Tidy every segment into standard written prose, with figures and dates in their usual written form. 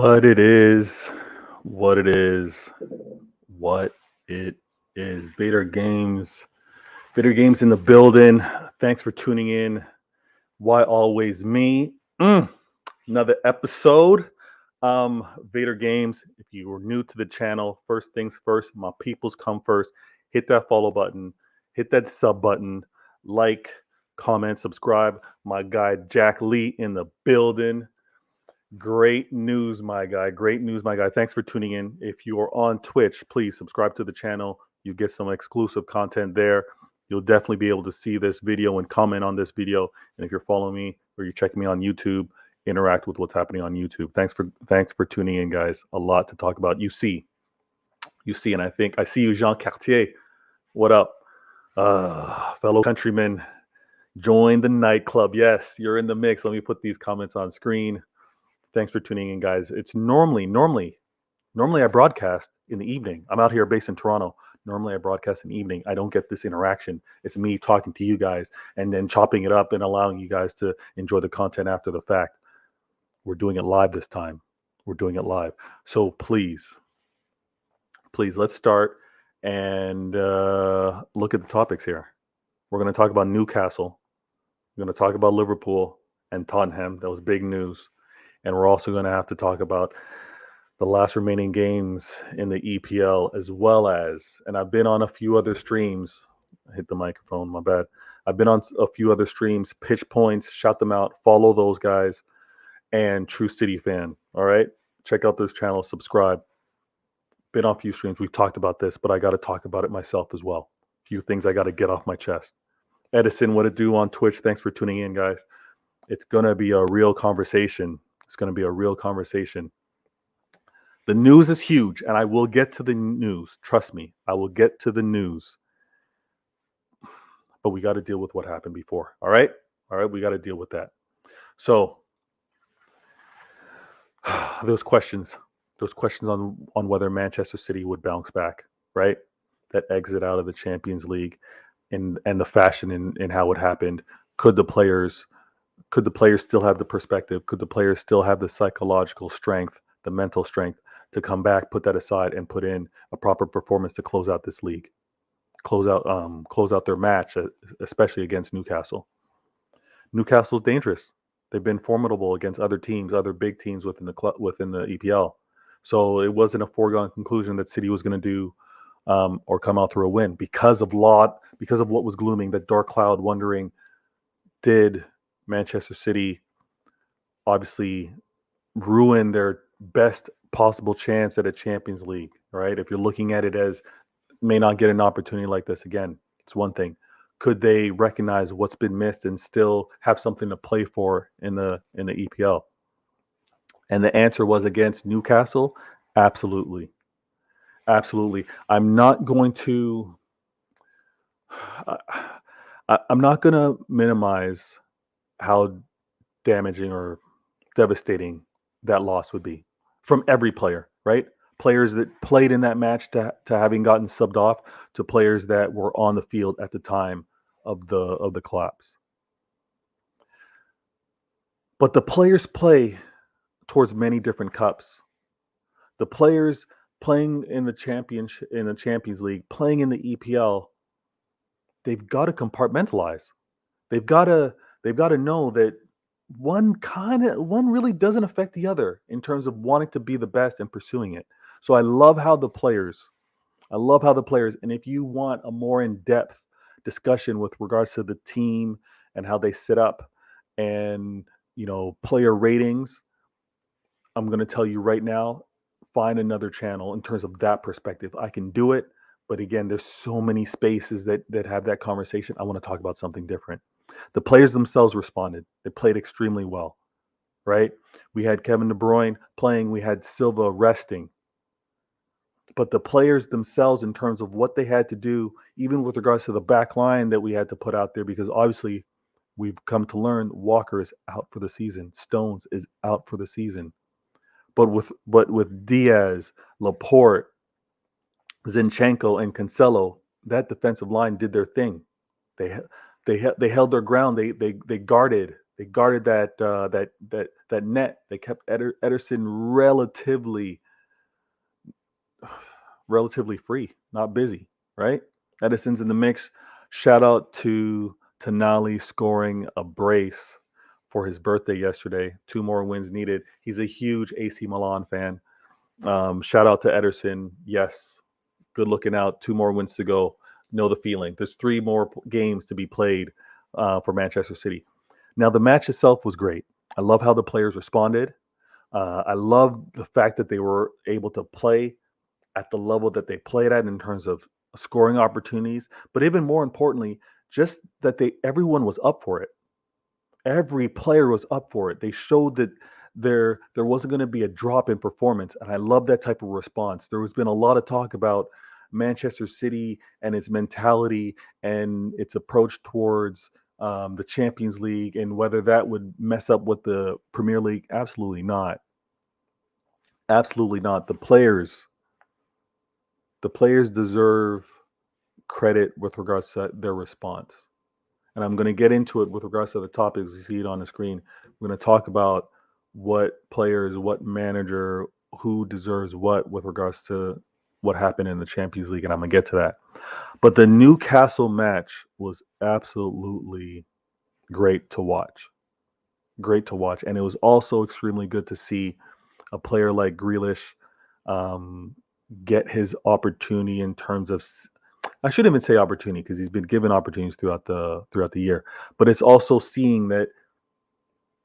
What it is, what it is, what it is. Vader Games in the building. Thanks for tuning in. Why always me? Another episode. Vader Games. If you were new to the channel, first things first, my peoples come first. Hit that follow button, hit that sub button, like, comment, subscribe. My guy Jack Lee in the building. Great news, my guy. Great news, my guy. Thanks for tuning in. If you are on Twitch, please subscribe to the channel. You get some exclusive content there. You'll definitely be able to see this video and comment on this video. And if you're following me or you're checking me on YouTube, interact with what's happening on YouTube. Thanks for tuning in, guys. A lot to talk about. You see, and I think I see you, Jean Cartier. What up, fellow countrymen? Join the nightclub. Yes, you're in the mix. Let me put these comments on screen. Thanks for tuning in, guys. It's normally I broadcast in the evening. I'm out here based in Toronto. Normally I broadcast in the evening. I don't get this interaction. It's me talking to you guys and then chopping it up and allowing you guys to enjoy the content after the fact. We're doing it live this time. We're doing it live. So please, let's start and look at the topics here. We're going to talk about Newcastle. We're going to talk about Liverpool and Tottenham. That was big news. And we're also going to have to talk about the last remaining games in the EPL, as well as, and I've been on a few other streams. I hit the microphone, my bad. I've been on a few other streams, Pitch Points, shout them out, follow those guys, and True City Fan. All right? Check out those channels, subscribe. Been on a few streams. We've talked about this, but I got to talk about it myself as well. A few things I got to get off my chest. Edison, what it do on Twitch? Thanks for tuning in, guys. It's going to be a real conversation. It's going to be a real conversation. The news is huge, and I will get to the news. Trust me, I will get to the news. But we got to deal with what happened before. All right? All right, we got to deal with that. So, those questions on whether Manchester City would bounce back, right? That exit out of the Champions League and the fashion in how it happened. Could the players still have the perspective? Could the players still have the psychological strength, the mental strength to come back, put that aside, and put in a proper performance to close out this league, close out their match, especially against Newcastle? Newcastle's dangerous. They've been formidable against other teams, other big teams within the EPL. So it wasn't a foregone conclusion that City was going to do or come out through a win because of what was glooming, that dark cloud, wondering, did Manchester City obviously ruin their best possible chance at a Champions League, right? If you're looking at it as may not get an opportunity like this again, it's one thing. Could they recognize what's been missed and still have something to play for in the EPL? And the answer was against Newcastle, absolutely. Absolutely. I'm not going to minimize how damaging or devastating that loss would be from every player, right? Players that played in that match to having gotten subbed off, to players that were on the field at the time of the collapse. But the players play towards many different cups. The players playing in the Champions League, playing in the EPL, they've got to compartmentalize. They've got to know that one really doesn't affect the other in terms of wanting to be the best and pursuing it. So I love how the players, and if you want a more in-depth discussion with regards to the team and how they sit up and, player ratings, I'm going to tell you right now, find another channel in terms of that perspective. I can do it, but again, there's so many spaces that have that conversation. I want to talk about something different. The players themselves responded. They played extremely well, right? We had Kevin De Bruyne playing. We had Silva resting. But the players themselves, in terms of what they had to do, even with regards to the back line that we had to put out there, because obviously we've come to learn Walker is out for the season. Stones is out for the season. But with Diaz, Laporte, Zinchenko, and Cancelo, that defensive line did their thing. They held their ground. They guarded that net. They kept Ederson relatively free, not busy, right? Edison's in the mix. Shout out to Tonali scoring a brace for his birthday yesterday. 2 more wins needed. He's a huge AC Milan fan. Shout out to Ederson. Yes, good looking out. 2 more wins to go. Know the feeling. There's 3 more games to be played for Manchester City. Now, the match itself was great. I love how the players responded. I love the fact that they were able to play at the level that they played at in terms of scoring opportunities, but even more importantly, just that everyone was up for it. Every player was up for it. They showed that there wasn't going to be a drop in performance, and I love that type of response. There has been a lot of talk about Manchester City and its mentality and its approach towards the Champions League and whether that would mess up with the Premier League. Absolutely not. Absolutely not. The players deserve credit with regards to their response. And I'm going to get into it with regards to the topics. You see it on the screen. We're going to talk about what players, what manager, who deserves what with regards to what happened in the Champions League, and I'm going to get to that. But the Newcastle match was absolutely great to watch. Great to watch. And it was also extremely good to see a player like Grealish get his opportunity in terms of I shouldn't even say opportunity because he's been given opportunities throughout the year, but it's also seeing that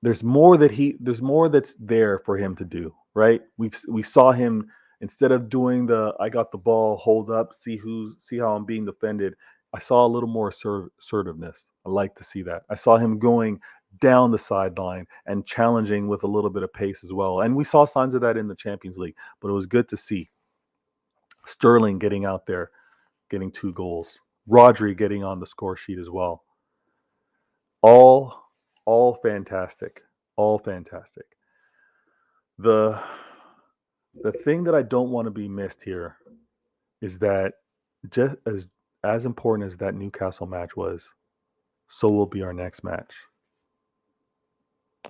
there's more that's there for him to do, right? We saw him instead of doing the I got the ball, hold up, see how I'm being defended. I saw a little more assertiveness. I like to see that. I saw him going down the sideline and challenging with a little bit of pace as well. And we saw signs of that in the Champions League, but it was good to see Sterling getting out there, getting 2 goals. Rodri getting on the score sheet as well. All fantastic. All fantastic. The thing that I don't want to be missed here is that just as important as that Newcastle match was, so will be our next match.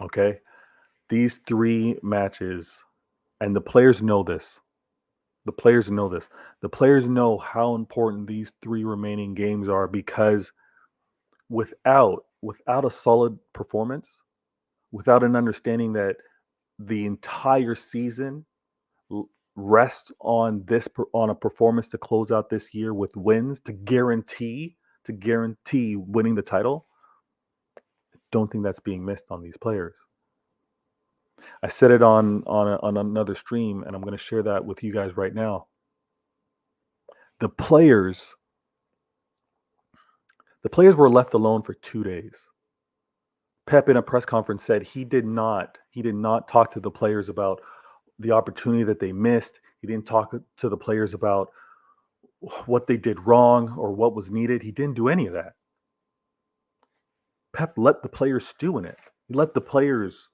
Okay? These 3 matches, and the players know this. The players know this. The players know how important these 3 remaining games are because without a solid performance, without an understanding that the entire season rests on on a performance to close out this year with wins to guarantee winning the title, don't think that's being missed on these players. I said it on another stream, and I'm going to share that with you guys right now. The players were left alone for 2 days. Pep in a press conference said he did not talk to the players about the opportunity that they missed. He didn't talk to the players about what they did wrong or what was needed. He didn't do any of that. Pep let the players stew in it. He let the players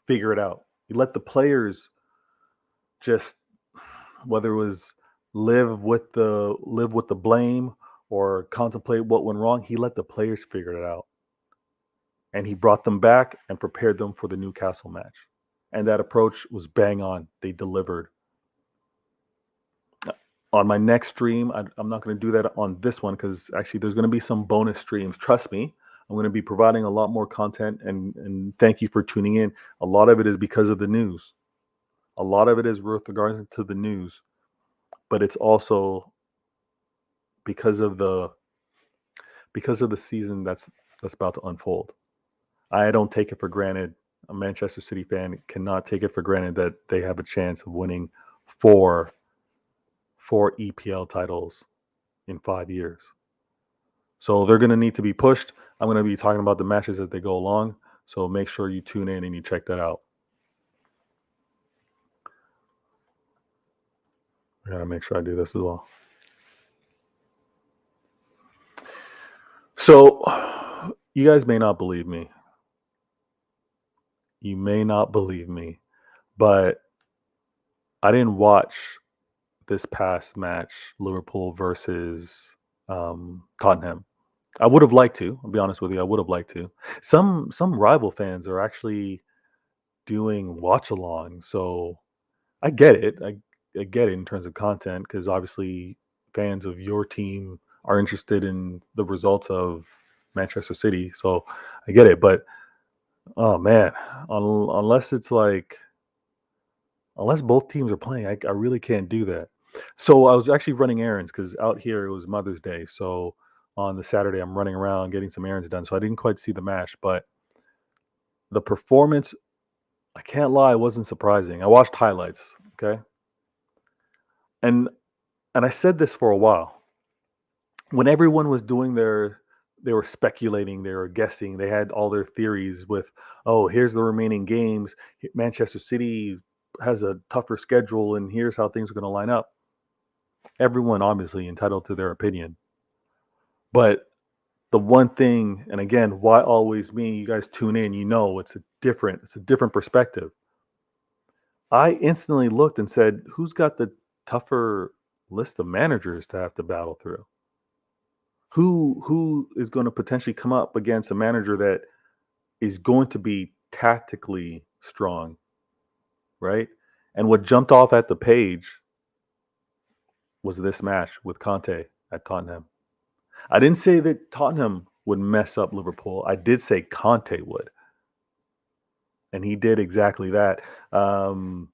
figure it out. He let the players just, whether it was live with the blame or contemplate what went wrong, he let the players figure it out. And he brought them back and prepared them for the Newcastle match. And that approach was bang on. They delivered. On my next stream, I'm not going to do that on this one because actually there's going to be some bonus streams. Trust me, I'm going to be providing a lot more content, and thank you for tuning in. A lot of it is because of the news. A lot of it is with regards to the news, but it's also because of the season that's about to unfold. I don't take it for granted. A Manchester City fan cannot take it for granted that they have a chance of winning four EPL titles in 5 years. So they're going to need to be pushed. I'm going to be talking about the matches as they go along. So make sure you tune in and you check that out. I got to make sure I do this as well. So you guys may not believe me. You may not believe me, but I didn't watch this past match, Liverpool versus Tottenham. I would have liked to. I'll be honest with you. I would have liked to. Some rival fans are actually doing watch along. So I get it. I get it in terms of content because obviously fans of your team are interested in the results of Manchester City. So I get it. But oh man, unless it's like unless both teams are playing, I really can't do that. So I was actually running errands because out here it was Mother's Day. So on the Saturday, I'm running around getting some errands done. So I didn't quite see the match, but the performance, I can't lie, wasn't surprising. I watched highlights, okay, and I said this for a while. When everyone was doing they were speculating, they were guessing, they had all their theories with, oh, here's the remaining games. Manchester City has a tougher schedule, and here's how things are going to line up. Everyone obviously entitled to their opinion. But the one thing, and again, why always me? You guys tune in, you know it's a different perspective. I instantly looked and said, who's got the tougher list of managers to have to battle through? Who is going to potentially come up against a manager that is going to be tactically strong, right? And what jumped off at the page was this match with Conte at Tottenham. I didn't say that Tottenham would mess up Liverpool. I did say Conte would, and he did exactly that. Um,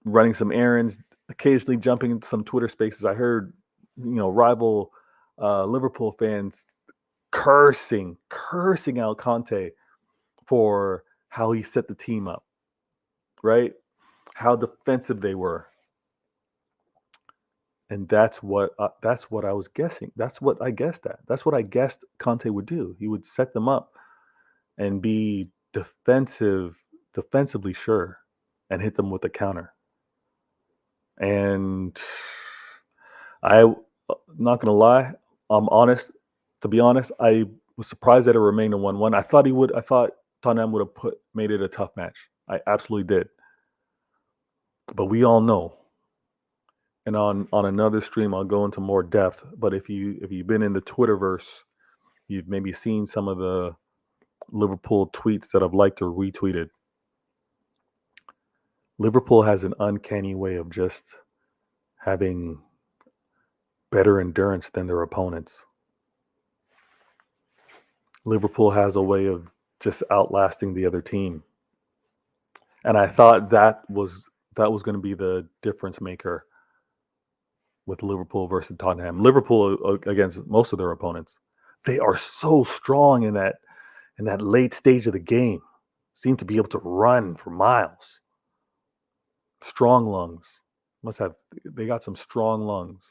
Running some errands, occasionally jumping into some Twitter spaces. I heard, rival Liverpool fans cursing out Conte for how he set the team up, right? How defensive they were, and that's what I was guessing. That's what I guessed at. That's what I guessed Conte would do. He would set them up and be defensively sure, and hit them with a counter. And I, not gonna lie, I'm honest. To be honest, I was surprised that it remained a 1-1. I thought he would. I thought Tottenham would have made it a tough match. I absolutely did. But we all know, and on another stream, I'll go into more depth. But if you've been in the Twitterverse, you've maybe seen some of the Liverpool tweets that I've liked or retweeted. Liverpool has an uncanny way of just having better endurance than their opponents. Liverpool has a way of just outlasting the other team. And I thought that was going to be the difference maker with Liverpool versus Tottenham. Liverpool against most of their opponents, they are so strong in that late stage of the game. Seem to be able to run for miles. Strong lungs. Must have they got some strong lungs.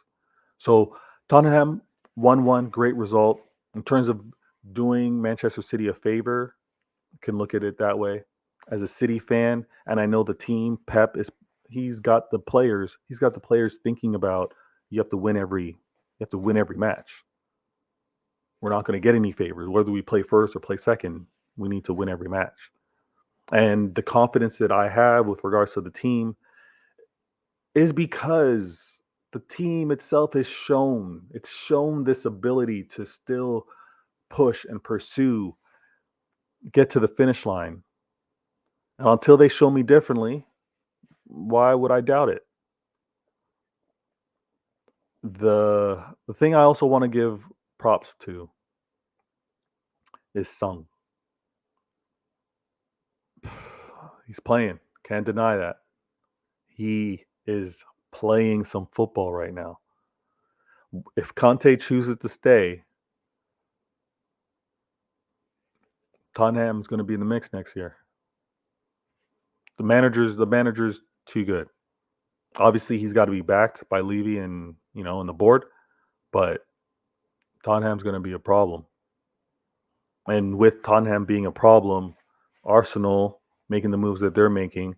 So Tottenham 1-1, great result. In terms of doing Manchester City a favor, you can look at it that way. As a City fan, and I know the team, Pep is he's got the players thinking about you have to win every match. We're not going to get any favors. Whether we play first or play second, we need to win every match. And the confidence that I have with regards to the team is because the team itself it's shown this ability to still push and pursue, get to the finish line. And until they show me differently, why would I doubt it? The thing I also want to give props to is Sung. He's playing. Can't deny that. He is playing some football right now. If Conte chooses to stay, Tottenham's going to be in the mix next year. The manager's too good. Obviously, he's got to be backed by Levy and the board, but Tottenham's going to be a problem. And with Tottenham being a problem, Arsenal making the moves that they're making,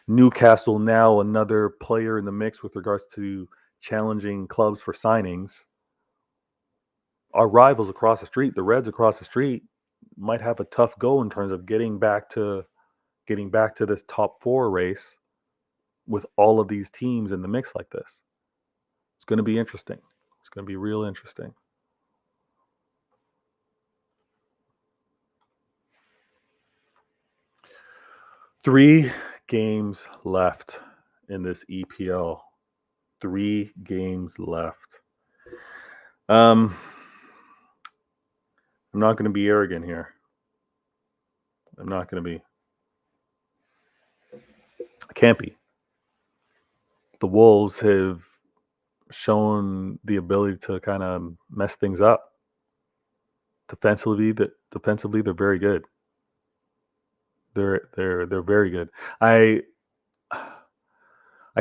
Newcastle now another player in the mix with regards to challenging clubs for signings. Our rivals across the street, the Reds across the street, might have a tough go in terms of getting back to this top four race with all of these teams in the mix like this. It's going to be interesting. It's going to be real interesting. 3 games left in this EPL. 3 games left. I'm not going to be arrogant here. I'm not going to be. I can't be. The Wolves have shown the ability to kind of mess things up. Defensively, they're very good. They're very good. I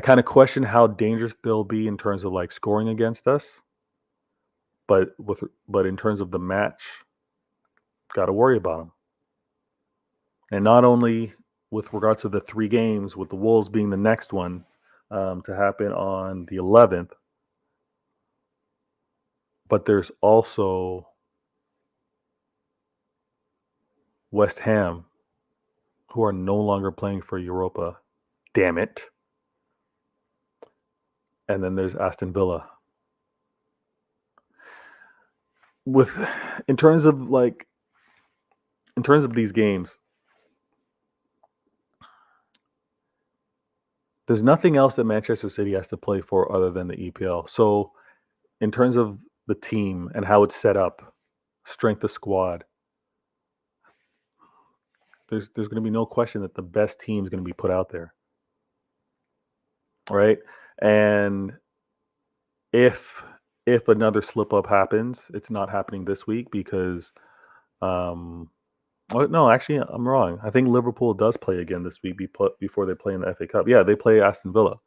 kind of question how dangerous they'll be in terms of like scoring against us, but in terms of the match, got to worry about them. And not only with regards to the 3 games, with the Wolves being the next one to happen on the 11th, but there's also West Ham, who are no longer playing for Europa. Damn it. And then there's Aston Villa. In terms of these games, there's nothing else that Manchester City has to play for other than the EPL. So in terms of the team and how it's set up, strength of squad, there's going to be no question that the best team is going to be put out there. Right? And if another slip up happens, it's not happening this week because no, actually I'm wrong. I think Liverpool does play again this week before they play in the FA Cup. Yeah, they play Aston Villa.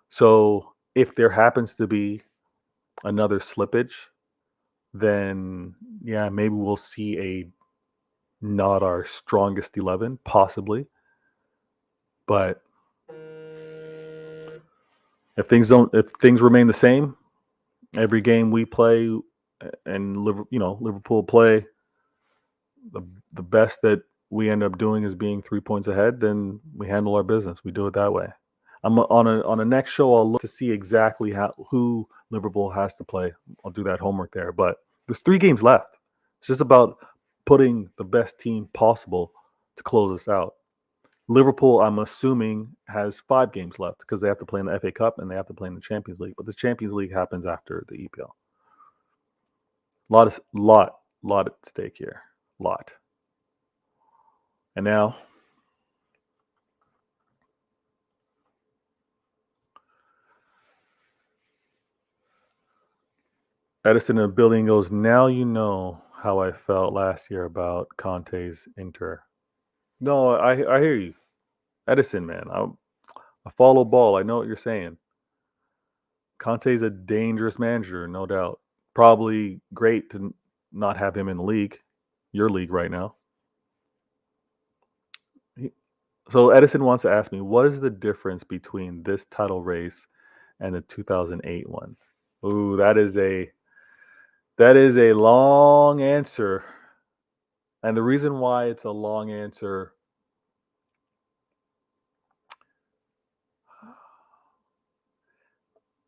So if there happens to be another slippage, then yeah, maybe we'll see a not our strongest 11, possibly. But if things remain the same, every game we play and Liverpool play, the best that we end up doing is being 3 points ahead, then we handle our business. We do it that way. I'm on a next show. I'll look to see exactly who Liverpool has to play. I'll do that homework there. But there's 3 games left. It's just about putting the best team possible to close us out. Liverpool, I'm assuming, has 5 games left because they have to play in the FA Cup and they have to play in the Champions League. But the Champions League happens after the EPL. Lot at stake here. Lot. And now, Edison in the building goes, now you know how I felt last year about Conte's Inter. No, I hear you. Edison, man. I follow ball. I know what you're saying. Conte's a dangerous manager, no doubt. Probably great to not have him in the league, your league right now. So Edison wants to ask me, what is the difference between this title race and the 2008 one? Ooh, that is a long answer. And the reason why it's a long answer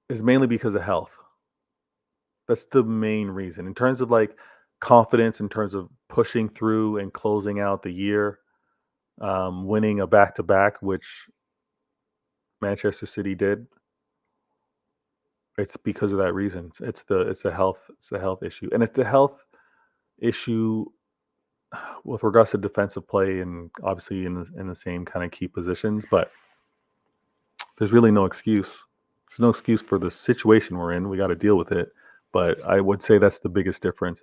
is mainly because of health. That's the main reason. In terms of like confidence, in terms of pushing through and closing out the year, winning a back-to-back, which Manchester City did, it's because of that reason. It's the health issue, and it's the health issue with regards to defensive play and obviously in the same kind of key positions. But there's really no excuse. There's no excuse for the situation we're in. We got to deal with it. But I would say that's the biggest difference.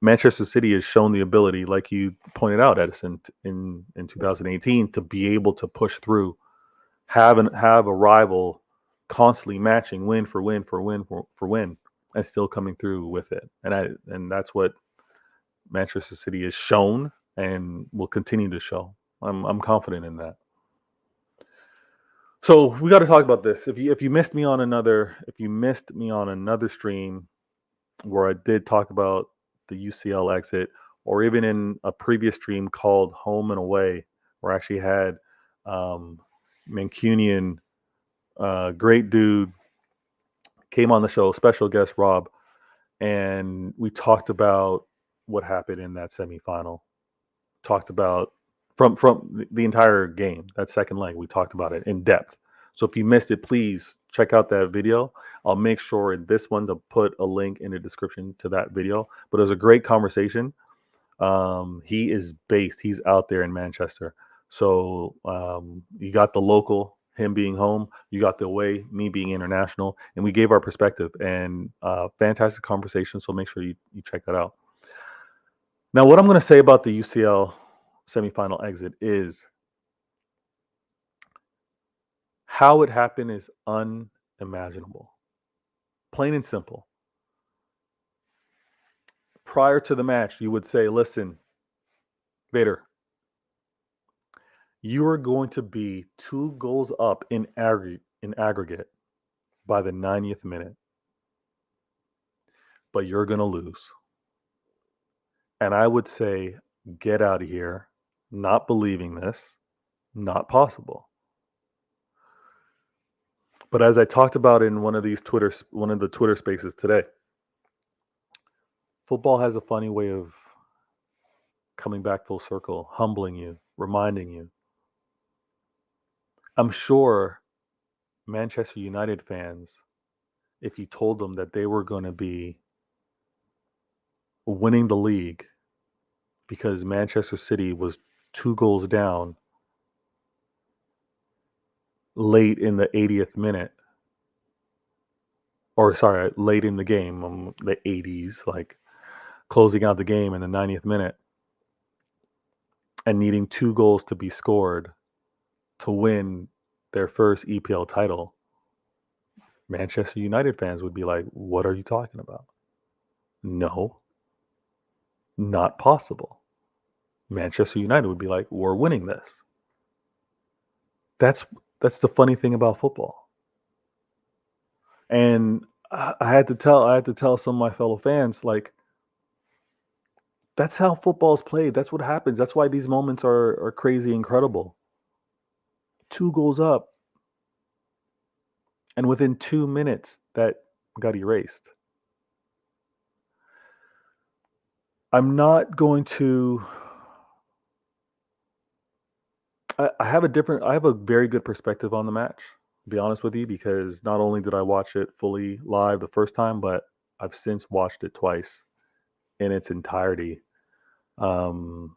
Manchester City has shown the ability, like you pointed out, Edison, in 2018, to be able to push through, have a rival constantly matching win for win for win for win, and still coming through with it. And that's what Manchester City has shown and will continue to show. I'm confident in that. So we got to talk about this. If you missed me on another stream where I did talk about the UCL exit, or even in a previous stream called Home and Away, where I actually had Mancunian, great dude, came on the show, special guest Rob, and we talked about what happened in that semifinal. Talked about from the entire game. That second leg, we talked about it in depth. So if you missed it, please check out that video. I'll make sure in this one to put a link in the description to that video. But it was a great conversation. He is based. He's out there in Manchester. So you got the local, him being home. You got the away, me being international, and we gave our perspective. And fantastic conversation. So make sure you check that out. Now, what I'm going to say about the UCL semifinal exit is how it happened is unimaginable. Plain and simple. Prior to the match, you would say, listen, Vader, you are going to be 2 goals up in aggregate by the 90th minute, but you're going to lose. And I would say, get out of here, not believing this, not possible. But as I talked about in one of the Twitter spaces today, football has a funny way of coming back full circle, humbling you, reminding you. I'm sure Manchester United fans, if you told them that they were going to be winning the league because Manchester City was 2 goals down late in the 80th minute, or sorry, late in the game, the 80s, like closing out the game in the 90th minute, and needing 2 goals to be scored to win their first EPL title, Manchester United fans would be like, what are you talking about? No, not possible. Manchester United would be like, we're winning this. That's the funny thing about football. And I had to tell some of my fellow fans, like, that's how football is played. That's what happens. That's why these moments are crazy incredible. 2 goals up, and within 2 minutes, that got erased. I'm not going to. I have a very good perspective on the match, to be honest with you, because not only did I watch it fully live the first time, but I've since watched it twice in its entirety, to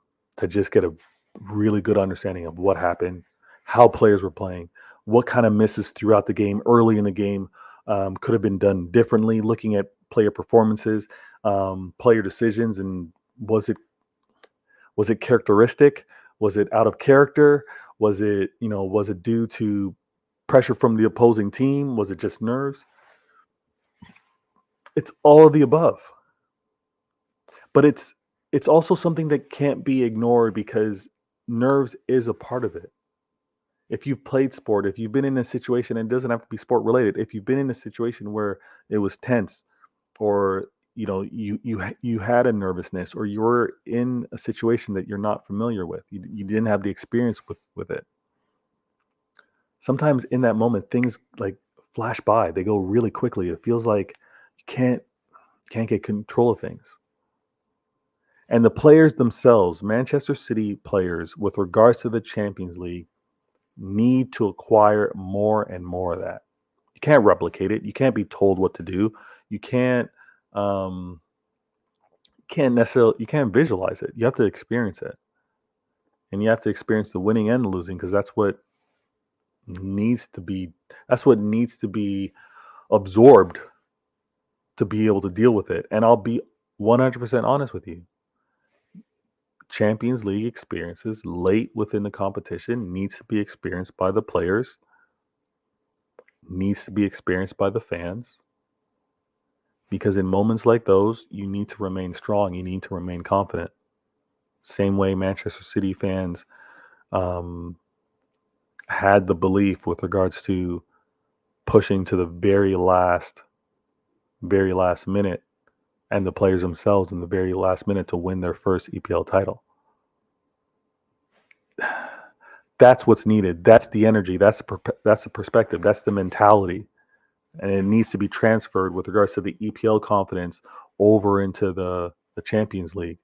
just get a really good understanding of what happened, how players were playing, what kind of misses throughout the game, early in the game, could have been done differently, looking at player performances, player decisions, and was it characteristic? Was it out of character? Was it due to pressure from the opposing team? Was it just nerves? It's all of the above. But it's also something that can't be ignored because nerves is a part of it. If you've played sport, if you've been in a situation, and it doesn't have to be sport related, if you've been in a situation where it was tense, or you had a nervousness, or you're in a situation that you're not familiar with, you didn't have the experience with it. Sometimes in that moment, things like flash by. They go really quickly. It feels like you can't get control of things. And the players themselves, Manchester City players, with regards to the Champions League, need to acquire more and more of that. You can't replicate it. You can't be told what to do. You can't visualize it. You have to experience it. And you have to experience the winning and the losing, because that's what needs to be absorbed to be able to deal with it. And I'll be 100% honest with you. Champions League experiences late within the competition needs to be experienced by the players, needs to be experienced by the fans, because in moments like those, you need to remain strong, you need to remain confident. Same way Manchester City fans had the belief with regards to pushing to the very last minute, and the players themselves in the very last minute to win their first EPL title. That's what's needed. That's the energy. That's the perspective. That's the mentality. And it needs to be transferred with regards to the EPL confidence over into the Champions League.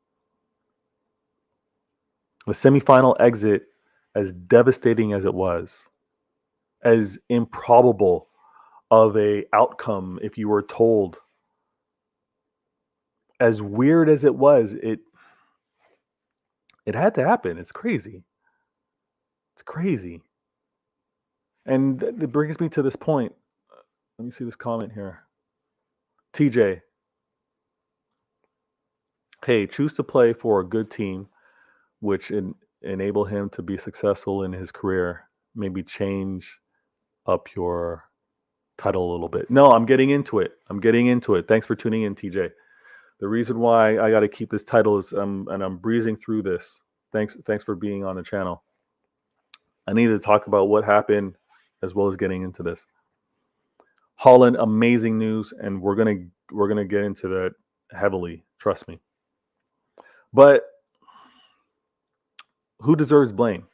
The semifinal exit, as devastating as it was, as improbable of a outcome if you were told, as weird as it was, it had to happen. It's crazy. It's crazy. And it brings me to this point. Let me see this comment here. TJ, hey, choose to play for a good team, which enable him to be successful in his career. Maybe change up your title a little bit. No, I'm getting into it. I'm getting into it. Thanks for tuning in, TJ. The reason why I got to keep this title is, and I'm breezing through this. Thanks for being on the channel. I need to talk about what happened, as well as getting into this. Haaland, amazing news, and we're gonna get into that heavily. Trust me. But who deserves blame?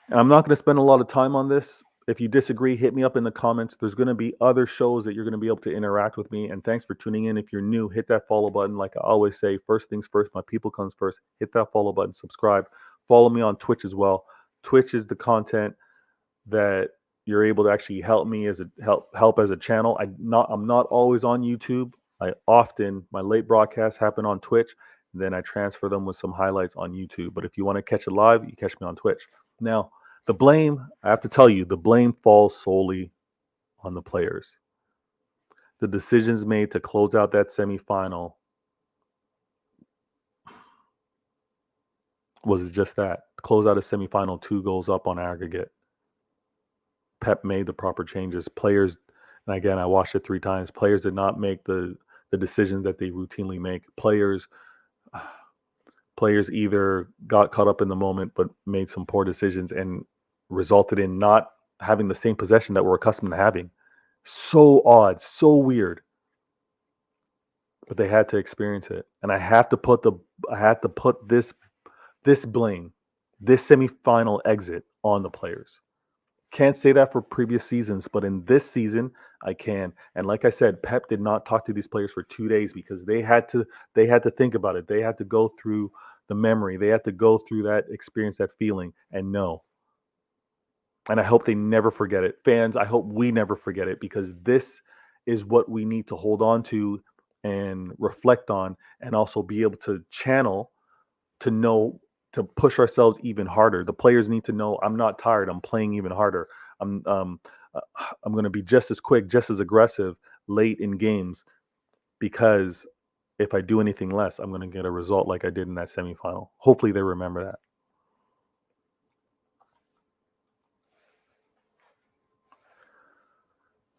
And I'm not going to spend a lot of time on this. If you disagree, hit me up in the comments. There's going to be other shows that you're going to be able to interact with me. And thanks for tuning in. If you're new, hit that follow button. Like I always say, first things first, my people comes first. Hit that follow button, subscribe. Follow me on Twitch as well. Twitch is the content that you're able to actually help me as a help as a channel. I'm not always on YouTube. My late broadcasts happen on Twitch, and then I transfer them with some highlights on YouTube. But if you want to catch it live, you catch me on Twitch. Now, the blame, I have to tell you, the blame falls solely on the players. The decisions made to close out that semifinal was just that. Close out a semifinal 2 goals up on aggregate. Pep made the proper changes. Players, and again, I watched it 3 times. Players did not make the decisions that they routinely make. Players either got caught up in the moment but made some poor decisions and resulted in not having the same possession that we're accustomed to having. So odd, so weird. But they had to experience it. And I had to put this blame, this semifinal exit on the players. Can't say that for previous seasons, but in this season, I can. And like I said, Pep did not talk to these players for 2 days because they had to think about it. They had to go through the memory. They had to go through that experience, that feeling, and know. And I hope they never forget it. Fans, I hope we never forget it, because this is what we need to hold on to and reflect on, and also be able to channel to know, to push ourselves even harder. The players need to know, I'm not tired. I'm playing even harder. I'm um, uh, I'm going to be just as quick, just as aggressive late in games, because if I do anything less, I'm going to get a result like I did in that semifinal. Hopefully they remember that.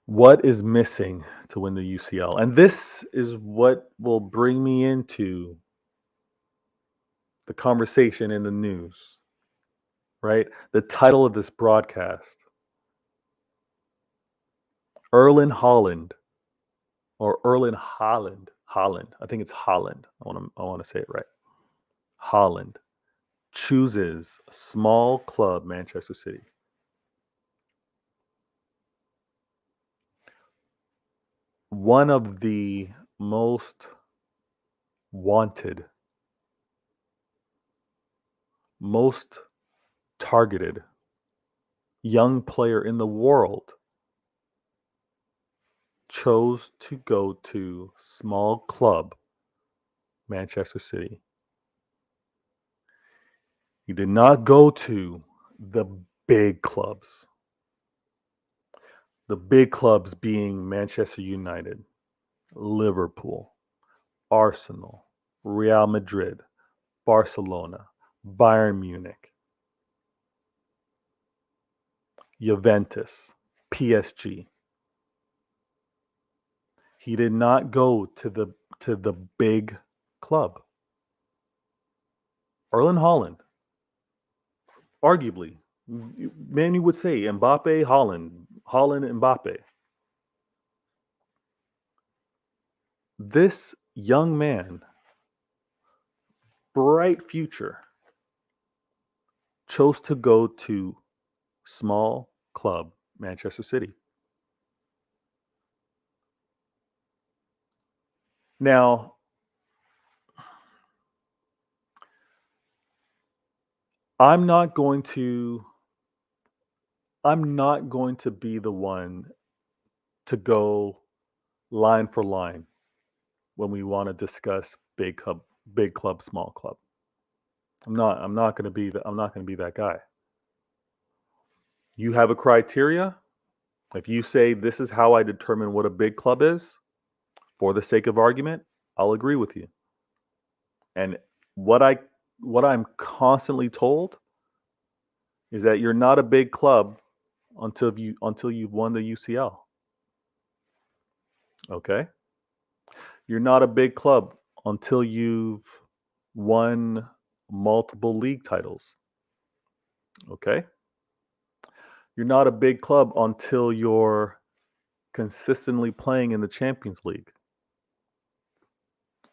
What is missing to win the UCL? And this is what will bring me into the conversation in the news, right? The title of this broadcast, Erling Haaland, or Erling Haaland. Haaland. I think it's Haaland. I want to say it right. Haaland chooses a small club, Manchester City. One of the most wanted, most targeted young player in the world chose to go to small club Manchester City. He did not go to the big clubs. The big clubs being Manchester United, Liverpool, Arsenal, Real Madrid, Barcelona, Bayern Munich, Juventus, PSG. He did not go to the big club. Erling Haaland, arguably, many would say Mbappe, Haaland, Mbappe. This young man, bright future, chose to go to small club Manchester City. Now, I'm not going to I'm not going to be the one to go line for line when we want to discuss big club, small club. I'm not going to be that guy. You have a criteria. If you say this is how I determine what a big club is, for the sake of argument, I'll agree with you. And what I what I'm constantly told is that you're not a big club until you've won the UCL. Okay? You're not a big club until you've won multiple league titles. Okay? You're not a big club until you're consistently playing in the Champions League.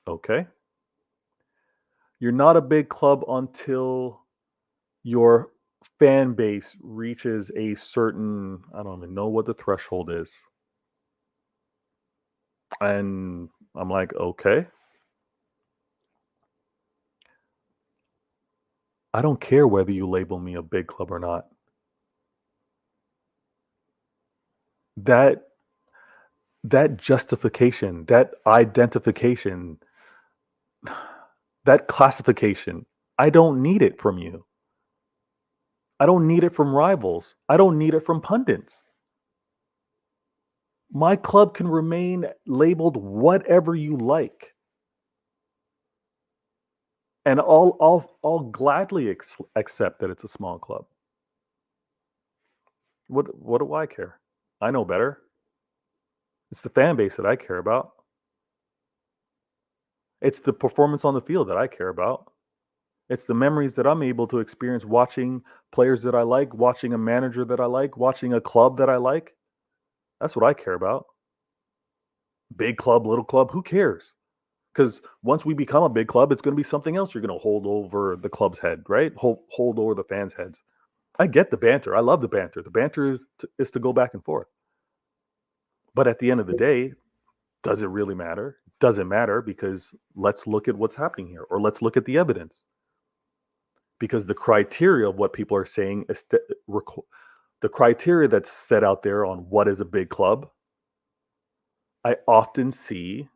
Okay? You're not a big club until your fan base reaches a certain, I don't even know what the threshold is. And I'm like, okay, I don't care whether you label me a big club or not. That that justification, that identification, that classification, I don't need it from you. I don't need it from rivals. I don't need it from pundits. My club can remain labeled whatever you like. And I'll gladly accept that it's a small club. What do I care? I know better. It's the fan base that I care about. It's the performance on the field that I care about. It's the memories that I'm able to experience watching players that I like, watching a manager that I like, watching a club that I like. That's what I care about. Big club, little club, who cares? Because once we become a big club, it's going to be something else you're going to hold over the club's head, right? Hold over the fans' heads. I get the banter. I love the banter. The banter is to go back and forth. But at the end of the day, does it really matter? Doesn't matter, because let's look at what's happening here, or let's look at the evidence. Because the criteria of what people are saying is the criteria that's set out there on what is a big club, I often see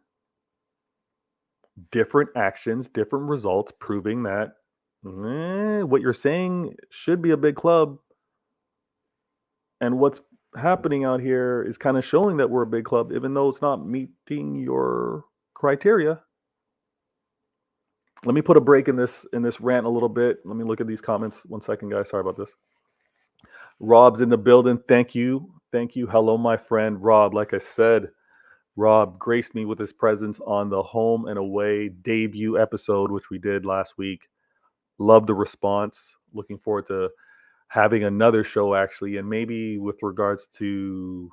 different actions, different results proving that what you're saying should be a big club, and what's happening out here is kind of showing that we're a big club, even though it's not meeting your criteria. Let me put a break in this rant a little bit. Let me look at these comments. 1 second, guys. Sorry about this. Rob's in the building. Thank you. Thank you. Hello, my friend Rob. Like I said, Rob graced me with his presence on the home and away debut episode, which we did last week. Love the response. Looking forward to having another show, actually, and maybe with regards to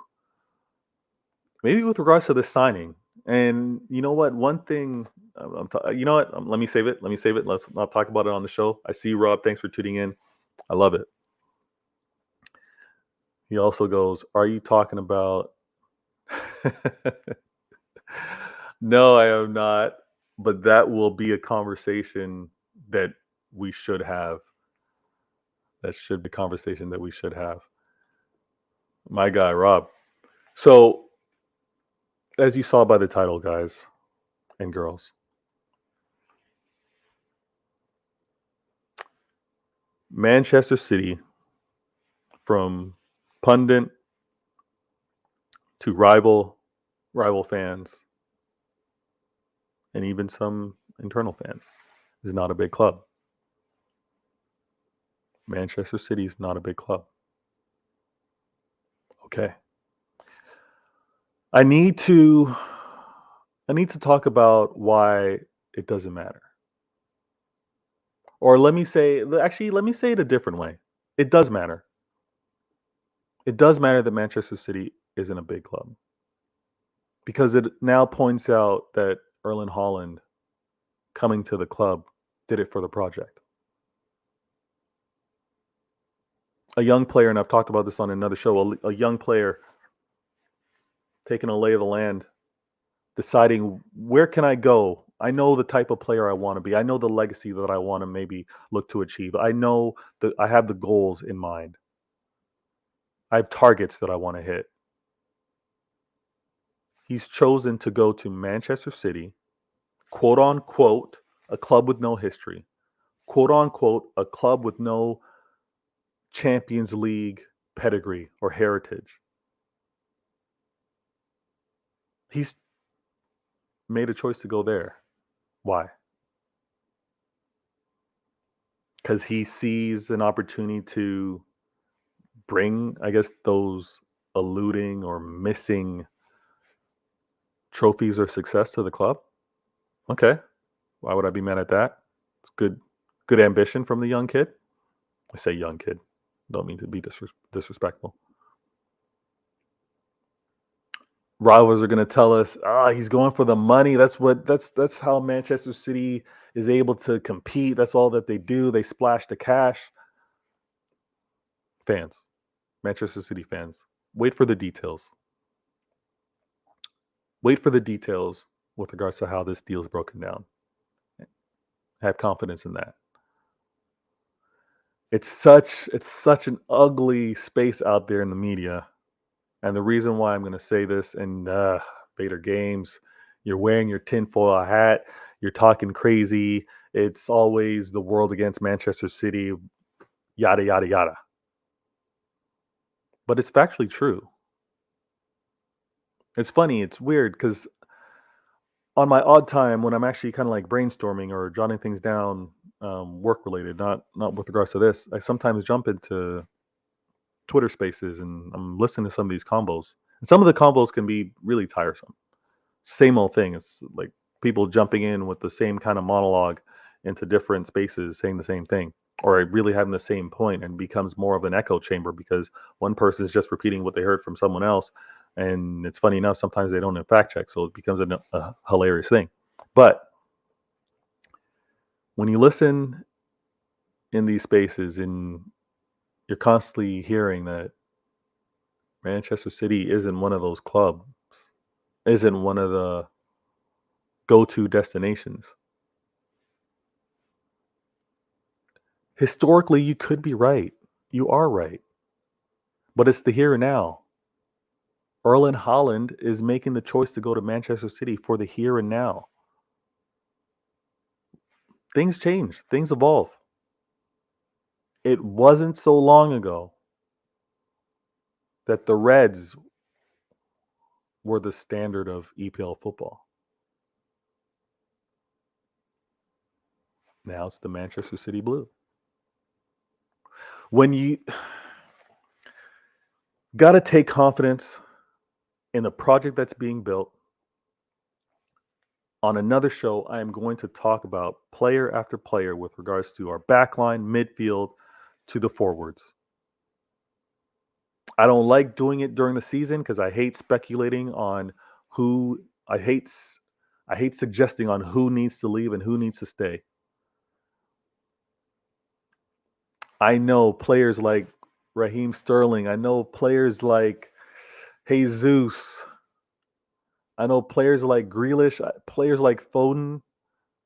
this signing. And you know what? One thing, you know what? Let me save it. Let me save it. Let's not talk about it on the show. I see you, Rob. Thanks for tuning in. I love it. He also goes, "Are you talking about?" No, I am not. But that will be a conversation that we should have. That should be a conversation that we should have. My guy, Rob. So, as you saw by the title, guys and girls, Manchester City, from pundit to rival fans, and even some internal fans, is not a big club. Manchester City is not a big club. Okay. I need to talk about why it doesn't matter. Or let me say it a different way. It does matter. It does matter that Manchester City isn't a big club, because it now points out that Erling Haaland coming to the club did it for the project. A young player, and I've talked about this on another show, a young player taking a lay of the land, deciding, where can I go I know the type of player I want to be. I know the legacy that I want to maybe look to achieve. I know that I have the goals in mind. I have targets that I want to hit. He's chosen to go to Manchester City, quote unquote, a club with no history, quote unquote, a club with no Champions League pedigree or heritage. He's made a choice to go there. Why? Because he sees an opportunity to bring, I guess, those eluding or missing trophies or success to the club. Okay. Why would I be mad at that? It's good ambition from the young kid. I say young kid. Don't mean to be disrespectful. Rivals are going to tell us, he's going for the money. That's how Manchester City is able to compete. That's all that they do. They splash the cash. Fans, Manchester City fans, wait for the details. Wait for the details with regards to how this deal is broken down. Have confidence in that. It's such an ugly space out there in the media. And the reason why I'm going to say this, and Vader Games, you're wearing your tinfoil hat, you're talking crazy. It's always the world against Manchester City, yada, yada, yada. But it's factually true. It's funny, it's weird because on my odd time when I'm actually kind of like brainstorming or jotting things down, work related, not with regards to this, I sometimes jump into Twitter Spaces and I'm listening to some of these combos. And some of the combos can be really tiresome. Same old thing. It's like people jumping in with the same kind of monologue into different spaces, saying the same thing, or really having the same point, and becomes more of an echo chamber because one person is just repeating what they heard from someone else. And it's funny enough, sometimes they don't fact check, so it becomes a hilarious thing. But when you listen in these spaces, and you're constantly hearing that Manchester City isn't one of those clubs, isn't one of the go-to destinations. Historically, you could be right. You are right. But it's the here and now. Erling Haaland is making the choice to go to Manchester City for the here and now. Things change, things evolve. It wasn't so long ago that the Reds were the standard of EPL football. Now it's the Manchester City Blue. When you got to take confidence in the project that's being built. On another show, I am going to talk about player after player with regards to our backline, midfield, to the forwards. I don't like doing it during the season because I hate speculating on who I hate. I hate suggesting on who needs to leave and who needs to stay. I know players like Raheem Sterling. I know players like Jesus. I know players like Grealish, players like Foden,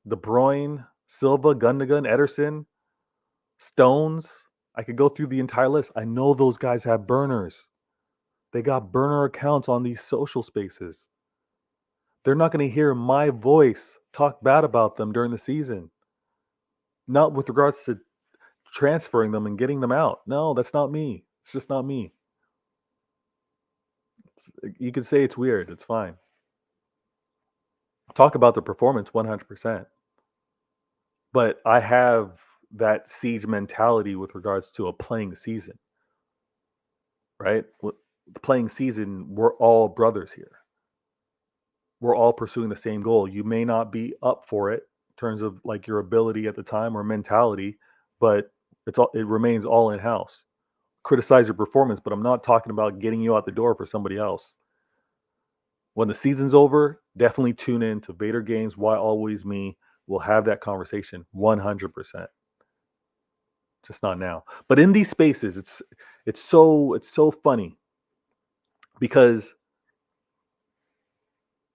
De Bruyne, Silva, Gundogan, Ederson, Stones. I could go through the entire list. I know those guys have burners. They got burner accounts on these social spaces. They're not going to hear my voice talk bad about them during the season. Not with regards to transferring them and getting them out. No, that's not me. It's just not me. You can say it's weird. It's fine. Talk about the performance 100%. But I have that siege mentality with regards to a playing season, right? The playing season, we're all brothers here. We're all pursuing the same goal. You may not be up for it in terms of like your ability at the time or mentality, but it remains all in house. Criticize your performance, but I'm not talking about getting you out the door for somebody else. When the season's over, definitely tune in to Vader Games. Why Always Me? We'll have that conversation 100%. Just not now. But in these spaces, it's so funny because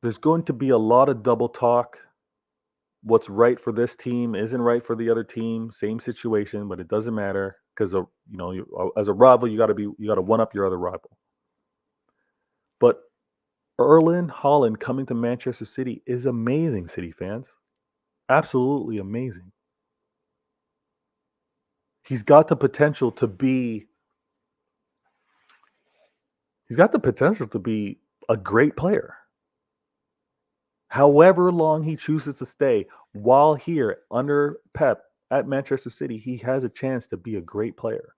there's going to be a lot of double talk what's right for this team isn't right for the other team. Same situation, but it doesn't matter because as a rival, you got to one up your other rival. But Erling Haaland coming to Manchester City is amazing, City fans. Absolutely amazing. He's got the potential to be he's got the potential to be a great player. However long he chooses to stay while here under Pep at Manchester City, he has a chance to be a great player.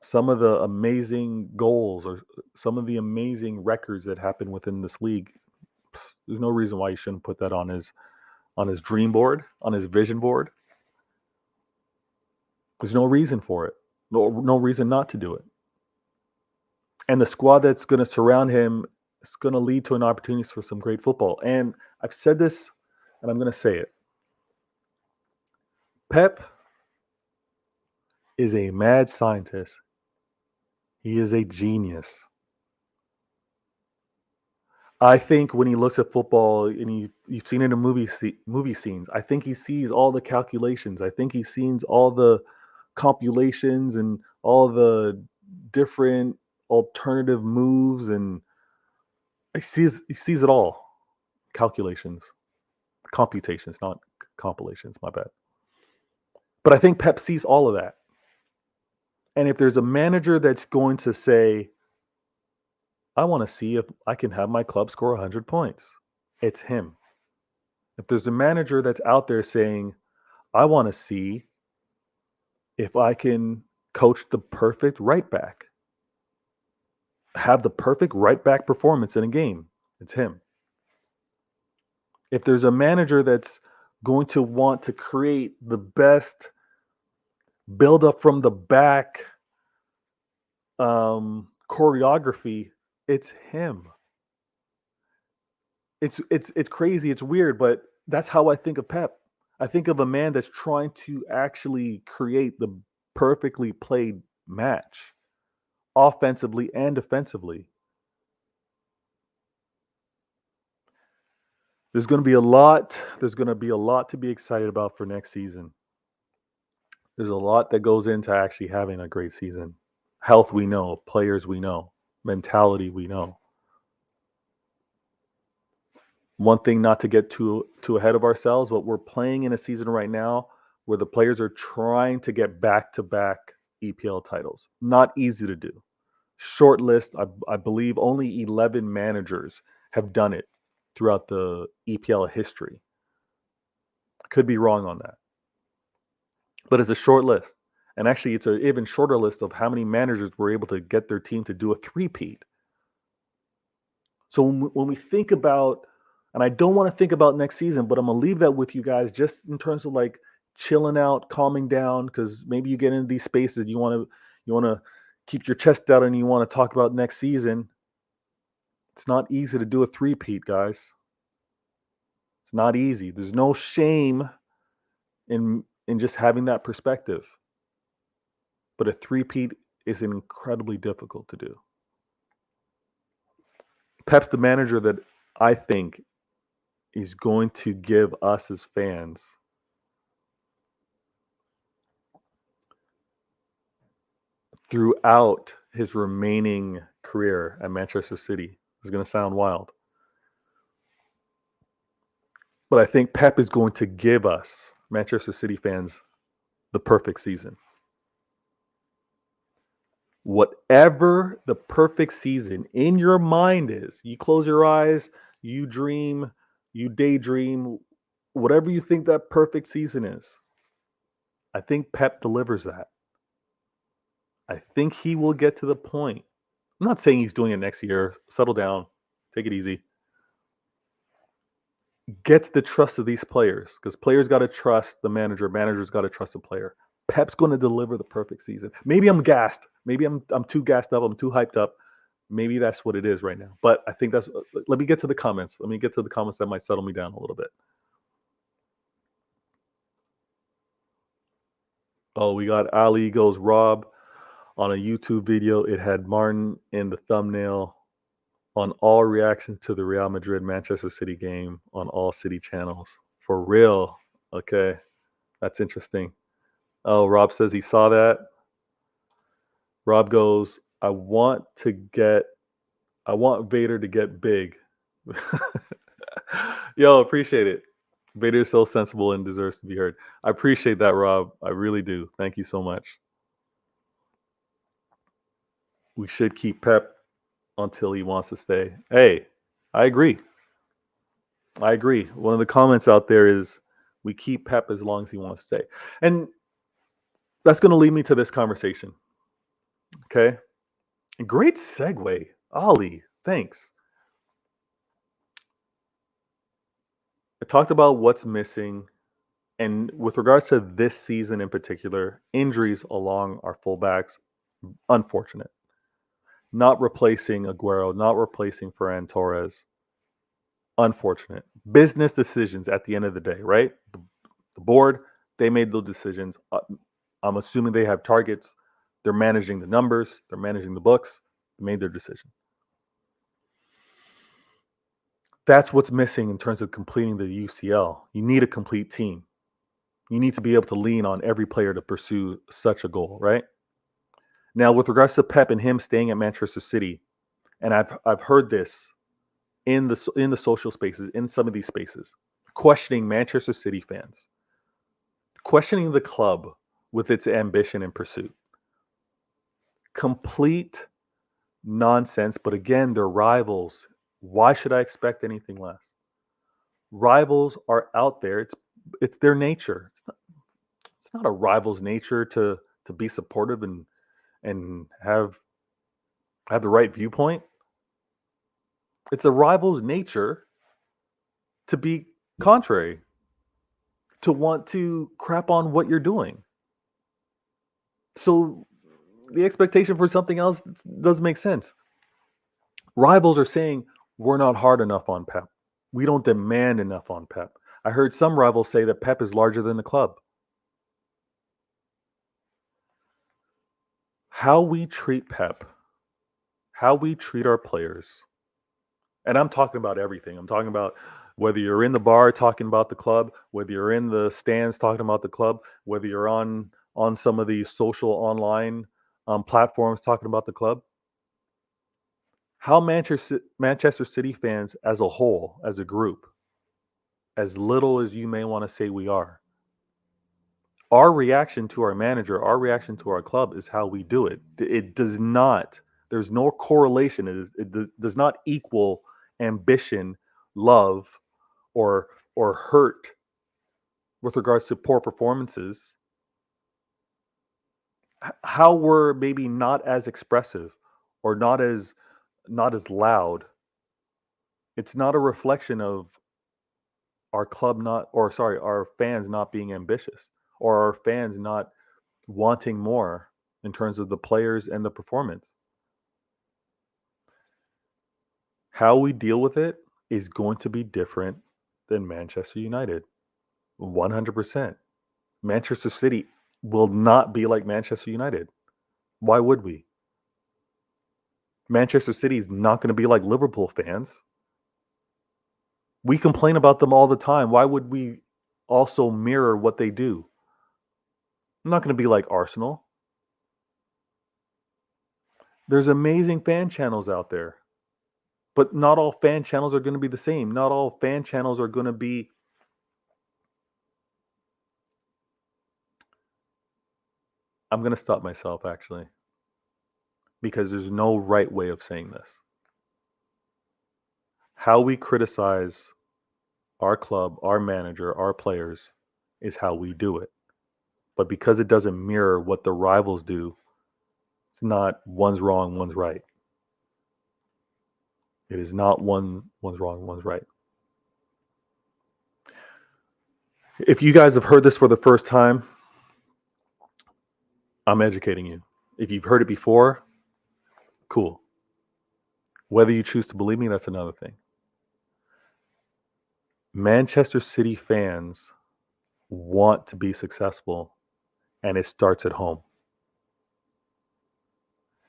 Some of the amazing goals or some of the amazing records that happen within this league, there's no reason why he shouldn't put that on his dream board, on his vision board. There's no reason for it. No reason not to do it. And the squad that's going to surround him is going to lead to an opportunity for some great football. And I've said this, and I'm going to say it. Pep is a mad scientist. He is a genius. I think when he looks at football, and you've seen it in movie scenes, I think he sees all the calculations. I think he sees all the compulations and all the different alternative moves, and he sees it all. Calculations, computations, not compilations. My bad. But I think Pep sees all of that. And if there's a manager that's going to say, I want to see if I can have my club score 100 points, it's him. If there's a manager that's out there saying, I want to see if I can coach the perfect right back, have the perfect right back performance in a game, it's him. If there's a manager that's going to want to create the best build up from the back choreography, it's him. It's crazy, it's weird, but that's how I think of Pep. I think of a man that's trying to actually create the perfectly played match, offensively and defensively. There's going to be a lot. There's going to be a lot to be excited about for next season. There's a lot that goes into actually having a great season. Health, we know. Players, we know. Mentality, we know. One thing, not to get too ahead of ourselves, but we're playing in a season right now where the players are trying to get back-to-back EPL titles. Not easy to do. Short list. I believe only 11 managers have done it throughout the EPL history. Could be wrong on that, but it's a short list. And actually, it's an even shorter list of how many managers were able to get their team to do a three-peat. So when we think about, and I don't want to think about next season, but I'm gonna leave that with you guys, just in terms of like chilling out, calming down, because maybe you get into these spaces, you want to keep your chest out, and you want to talk about next season. It's not easy to do a three-peat, guys. It's not easy. There's no shame in just having that perspective, but a three-peat is incredibly difficult to do. Pep's the manager that I think is going to give us as fans throughout his remaining career at Manchester City. It's going to sound wild, but I think Pep is going to give us, Manchester City fans, the perfect season. Whatever the perfect season in your mind is, you close your eyes, you dream, you daydream, whatever you think that perfect season is, I think Pep delivers that. I think he will get to the point. I'm not saying he's doing it next year. Settle down, take it easy. Gets the trust of these players, because players got to trust the manager. Managers got to trust the player. Pep's going to deliver the perfect season. Maybe I'm gassed. Maybe I'm too gassed up. I'm too hyped up. Maybe that's what it is right now. But I think that's. Let me get to the comments. Let me get to the comments that might settle me down a little bit. Oh, we got Ali goes Rob on a YouTube video. It had Martin in the thumbnail on all reactions to the Real Madrid Manchester City game on all city channels. For real. Okay. That's interesting. Oh, Rob says he saw that. Rob goes, I want Vader to get big. Yo, appreciate it. Vader is so sensible and deserves to be heard. I appreciate that, Rob. I really do. Thank you so much. We should keep Pep until he wants to stay. Hey, I agree. I agree. One of the comments out there is we keep Pep as long as he wants to stay. And that's going to lead me to this conversation. Okay. Great segue. Ali, thanks. I talked about what's missing. And with regards to this season in particular, injuries along our fullbacks, unfortunate. Not replacing Aguero, not replacing Ferran Torres, unfortunate. Business decisions at the end of the day, right? The board, they made those decisions. I'm assuming they have targets. They're managing the numbers, they're managing the books, they made their decision. That's what's missing in terms of completing the UCL. You need a complete team. You need to be able to lean on every player to pursue such a goal, right? Now, with regards to Pep and him staying at Manchester City, and I've heard this in the social spaces, in some of these spaces, questioning Manchester City fans, questioning the club with its ambition and pursuit. Complete nonsense, but again, they're rivals. Why should I expect anything less? Rivals are out there. It's their nature. It's not a rival's nature to be supportive and have the right viewpoint. It's a rival's nature to be contrary, to want to crap on what you're doing. So the expectation for something else doesn't make sense. Rivals are saying we're not hard enough on Pep. We don't demand enough on Pep. I heard some rivals say that Pep is larger than the club. How we treat Pep, how we treat our players, and I'm talking about everything. I'm talking about whether you're in the bar talking about the club, whether you're in the stands talking about the club, whether you're on some of these social online platforms talking about the club. How Manchester City fans as a whole, as a group, as little as you may want to say we are, our reaction to our manager, our reaction to our club is how we do it. It does not, there's no correlation. Does not equal ambition, love, or hurt with regards to poor performances. How we're maybe not as expressive or not as loud. It's not a reflection of our club not, or sorry, our fans not being ambitious, or our fans not wanting more in terms of the players and the performance. How we deal with it is going to be different than Manchester United. 100%. Manchester City will not be like Manchester United. Why would we? Manchester City is not going to be like Liverpool fans. We complain about them all the time. Why would we also mirror what they do? I'm not going to be like Arsenal. There's amazing fan channels out there, but not all fan channels are going to be the same. Not all fan channels are going to be. I'm going to stop myself actually, because there's no right way of saying this. How we criticize our club, our manager, our players is how we do it. But because it doesn't mirror what the rivals do, it's not one's wrong, one's right. It is not one's wrong, one's right. If you guys have heard this for the first time, I'm educating you. If you've heard it before, cool. Whether you choose to believe me, that's another thing. Manchester City fans want to be successful, and it starts at home.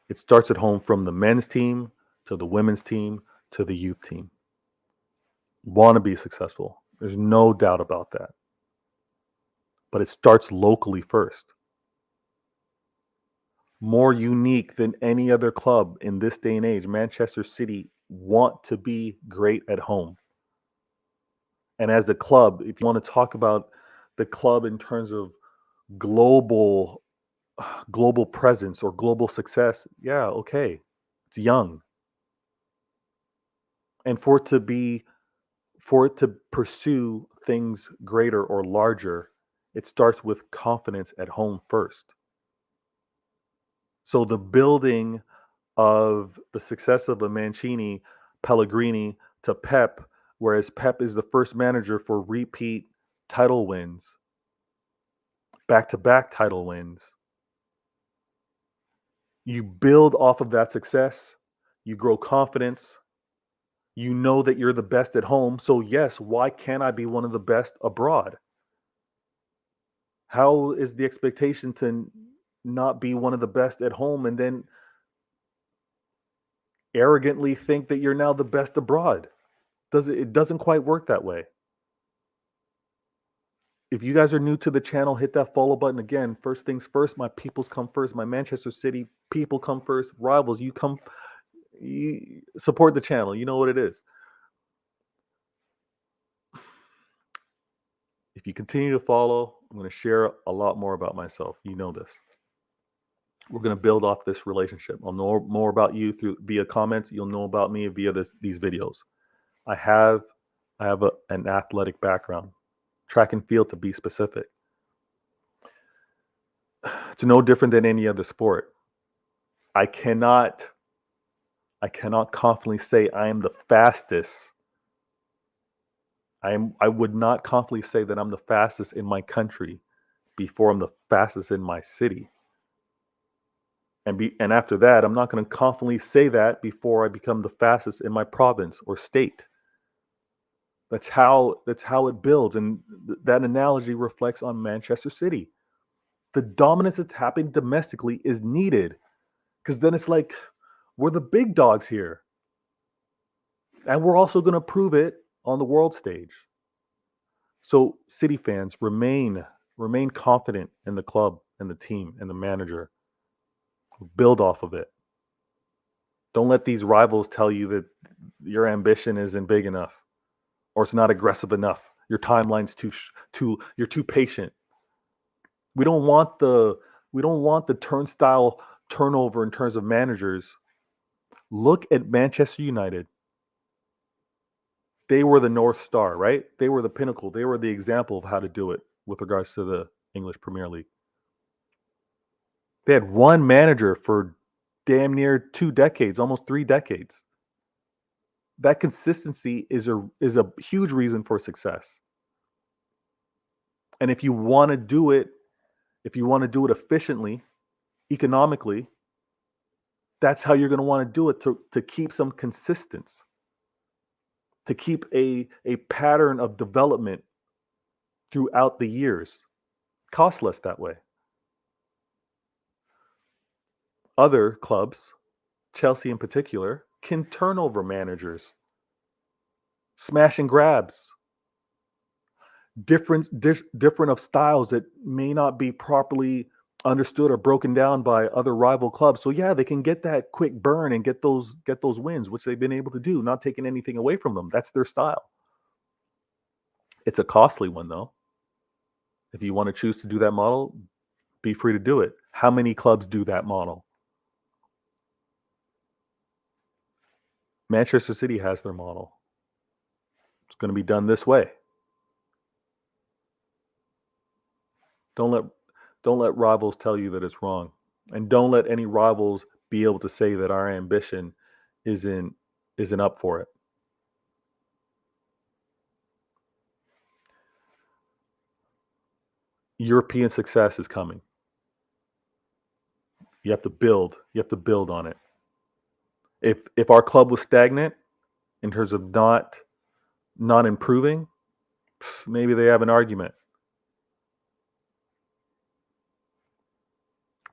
It starts at home, from the men's team to the women's team to the youth team. Want to be successful. There's no doubt about that. But it starts locally first. More unique than any other club in this day and age, Manchester City want to be great at home. And as a club, if you want to talk about the club in terms of global presence or global success, yeah, okay. It's young. And for it to pursue things greater or larger, it starts with confidence at home first. So the building of the success of a Mancini, Pellegrini to Pep, whereas Pep is the first manager for repeat title wins, back-to-back title wins. You build off of that success, you grow confidence, you know that you're the best at home. So yes, why can't I be one of the best abroad? How is the expectation to not be one of the best at home and then arrogantly think that you're now the best abroad? It doesn't quite work that way. If you guys are new to the channel, hit that follow button again. First things first, my peoples come first. My Manchester City people come first. Rivals, you support the channel. You know what it is. If you continue to follow, I'm going to share a lot more about myself. You know this. We're going to build off this relationship. I'll know more about you via comments. You'll know about me via these videos. I have an athletic background, track and field to be specific. It's no different than any other sport. I cannot confidently say I am the fastest. I would not confidently say that I'm the fastest in my country before I'm the fastest in my city. And after that, I'm not going to confidently say that before I become the fastest in my province or state. That's how it builds, and that analogy reflects on Manchester City. The dominance that's happening domestically is needed, because then it's like we're the big dogs here, and we're also going to prove it on the world stage. So, City fans, remain confident in the club and the team and the manager. Build off of it. Don't let these rivals tell you that your ambition isn't big enough or it's not aggressive enough. Your timeline's you're too patient. We don't want the turnstile turnover in terms of managers. Look at Manchester United. They were the North Star, right? They were the pinnacle. They were the example of how to do it with regards to the English Premier League. They had one manager for damn near 2 decades, almost 3 decades. That consistency is a huge reason for success. And if you want to do it efficiently, economically, that's how you're going to want to do it to keep some consistency, to keep a pattern of development throughout the years. Cost less that way. Other clubs, Chelsea in particular, can turn over managers, smash and grabs, different of styles that may not be properly understood or broken down by other rival clubs. So yeah, they can get that quick burn and get those wins, which they've been able to do, not taking anything away from them. That's their style. It's a costly one though. If you want to choose to do that model, be free to do it. How many clubs do that model? Manchester City has their model. It's going to be done this way. Don't let rivals tell you that it's wrong. And don't let any rivals be able to say that our ambition isn't up for it. European success is coming. You have to build on it. If our club was stagnant in terms of not improving, maybe they have an argument.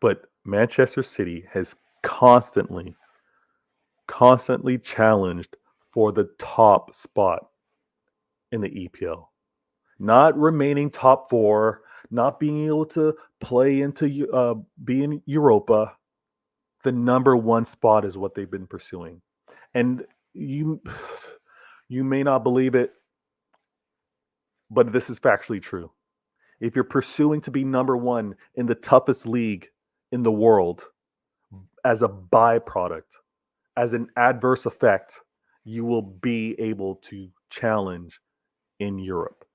But Manchester City has constantly challenged for the top spot in the EPL. Not remaining top 4, not being able to play into be in Europa. The number 1 spot is what they've been pursuing. And you you may not believe it, but this is factually true. If you're pursuing to be number 1 in the toughest league in the world as a byproduct, as an adverse effect, you will be able to challenge in Europe.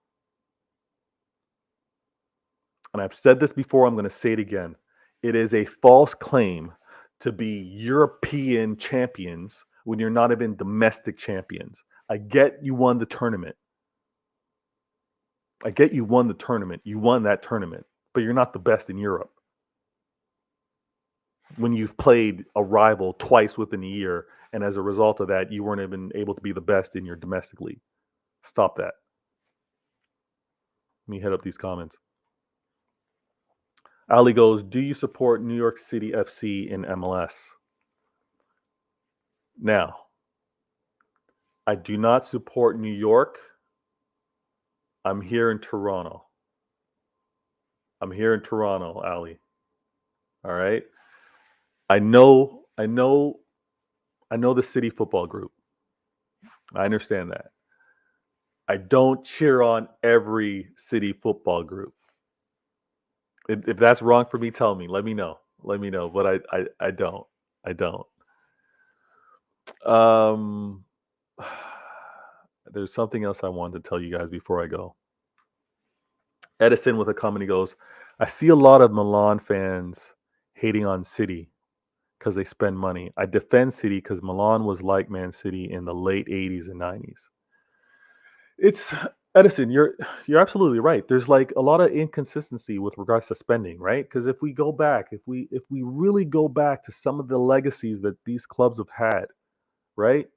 And I've said this before, I'm going to say it again. It is a false claim to be European champions when you're not even domestic champions. I get you won the tournament. You won that tournament, but you're not the best in Europe. When you've played a rival twice within a year, and as a result of that, you weren't even able to be the best in your domestic league. Stop that. Let me head up these comments. Ali goes, do you support New York City FC in MLS? Now, I do not support New York. I'm here in Toronto. Ali. All right. I know the City Football Group. I understand that. I don't cheer on every City Football Group. If that's wrong for me, tell me. Let me know. But I don't. There's something else I wanted to tell you guys before I go. Edison with a comment, he goes, I see a lot of Milan fans hating on City because they spend money. I defend City because Milan was like Man City in the late 80s and 90s. It's Edison, you're absolutely right. There's like a lot of inconsistency with regards to spending, right? Because if we really go back to some of the legacies that these clubs have had, right?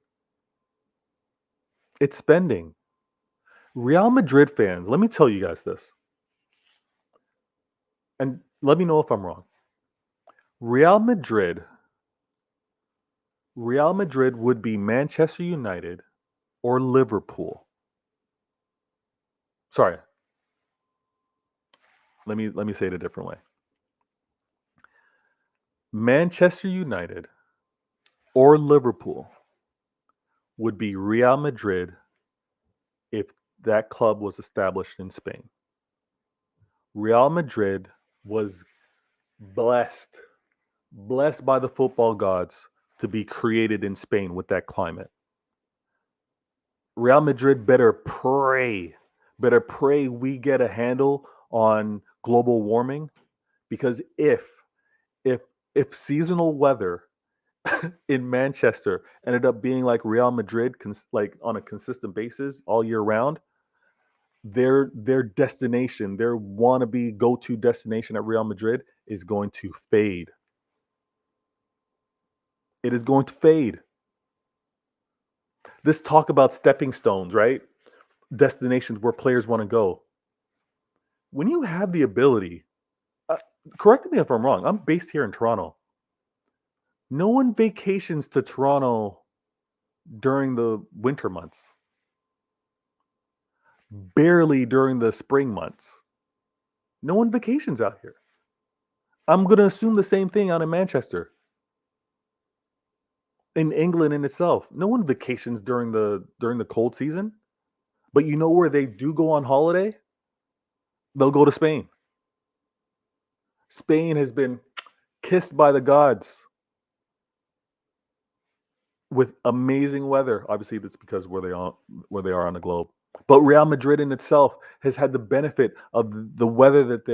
It's spending. Real Madrid fans, let me tell you guys this. And let me know if I'm wrong. Real Madrid would be Manchester United or Liverpool. Sorry. Let me say it a different way. Manchester United or Liverpool would be Real Madrid if that club was established in Spain. Real Madrid was blessed by the football gods to be created in Spain with that climate. Real Madrid better pray we get a handle on global warming, because if seasonal weather in Manchester ended up being like Real Madrid, like on a consistent basis all year round, their destination, their wannabe go-to destination at Real Madrid is going to fade. It is going to fade. This talk about stepping stones, right? Destinations where players want to go. When you have the ability, correct me if I'm wrong, I'm based here in Toronto. No one vacations to Toronto during the winter months. Barely during the spring months. No one vacations out here. I'm going to assume the same thing out in Manchester. In England in itself, no one vacations during the cold season. But you know where they do go on holiday? They'll go to Spain. Spain has been kissed by the gods with amazing weather. Obviously, that's because where they are on the globe. But Real Madrid in itself has had the benefit of the weather that